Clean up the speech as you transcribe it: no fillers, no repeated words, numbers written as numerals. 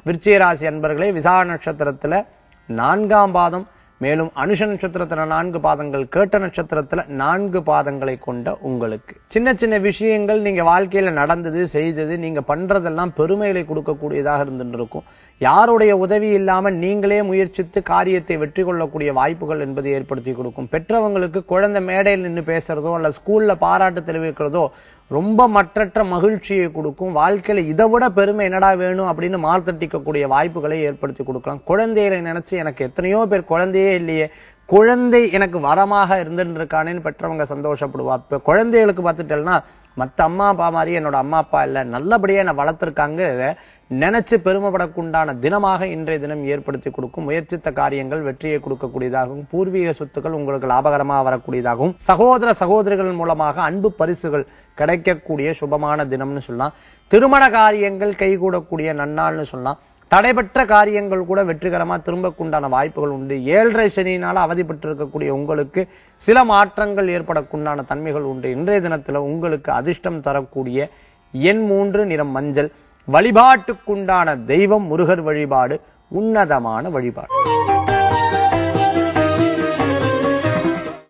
விருச்சிக ராசி அன்பர்களே, விசாக நட்சத்திரத்துல 4ஆம் பாதம், மேலும் அனுஷ நட்சத்திரத்துல 4 பாதங்கள், கேட்ட நட்சத்திரத்துல 4 பாதங்களை கொண்ட உங்களுக்கு சின்ன சின்ன விஷயங்கள் நீங்க வாழ்க்கையில நடந்தது செய்தது நீங்க பண்றதெல்லாம் பெருமைகளை கொடுக்கக்கூடியதாக இருந்துட்டு இருக்கும். யாருடைய உதவி இல்லாம நீங்களே முயற்சித்து காரியத்தை வெற்றி கொள்ளக்கூடிய வாய்ப்புகள் என்பது ஏற்படுத்தி கொடுக்கும். பெற்றவங்களுக்கு குழந்தை மேடையில் நின்று பேசுறதோ அல்ல ஸ்கூல்ல பாராட்டு தெரிவிக்கிறதோ ரொம்ப மற்றற்ற மகிழ்ச்சியை கொடுக்கும். வாழ்க்கையில இதை விட பெருமை என்னடா வேணும் அப்படின்னு மார்த்தட்டிக்கக்கூடிய வாய்ப்புகளை ஏற்படுத்தி கொடுக்கலாம். குழந்தைகளை நினைச்சு எனக்கு எத்தனையோ பேர் குழந்தையே இல்லையே, குழந்தை எனக்கு வரமாக இருந்துட்டு இருக்கானேன்னு பெற்றவங்க சந்தோஷப்படுவா. இப்ப குழந்தைகளுக்கு பார்த்துட்டேன்னா மத்த அம்மா அப்பா மாதிரி என்னோட அம்மா அப்பா இல்ல, நல்லபடியா என்னை வளர்த்திருக்காங்க நினைச்சு பெருமைப்படக்குண்டான தினமாக இன்றைய தினம் ஏற்படுத்தி கொடுக்கும். முயற்சித்த காரியங்கள் வெற்றியை கொடுக்கக்கூடியதாகவும், பூர்வீக சொத்துக்கள் உங்களுக்கு லாபகரமாக வரக்கூடியதாகவும், சகோதர சகோதரிகள் மூலமாக அன்பு பரிசுகள் கிடைக்கக்கூடிய சுபமான தினம்னு சொல்லலாம். திருமண காரியங்கள் கைகூடக்கூடிய நன்னாள்னு சொல்லலாம். தடைபெற்ற காரியங்கள் கூட வெற்றிகரமா திரும்பக்குண்டான வாய்ப்புகள் உண்டு. 7.5 சனியினால அவதிப்பட்டு இருக்கக்கூடிய உங்களுக்கு சில மாற்றங்கள் ஏற்படக்குண்டான தன்மைகள் உண்டு. இன்றைய தினத்துல உங்களுக்கு அதிர்ஷ்டம் தரக்கூடிய எண் 3, நிறம் மஞ்சள். வழிபாட்டுக்குண்டான தெய்வம் முருகர் வழிபாடு, உன்னதமான வழிபாடு.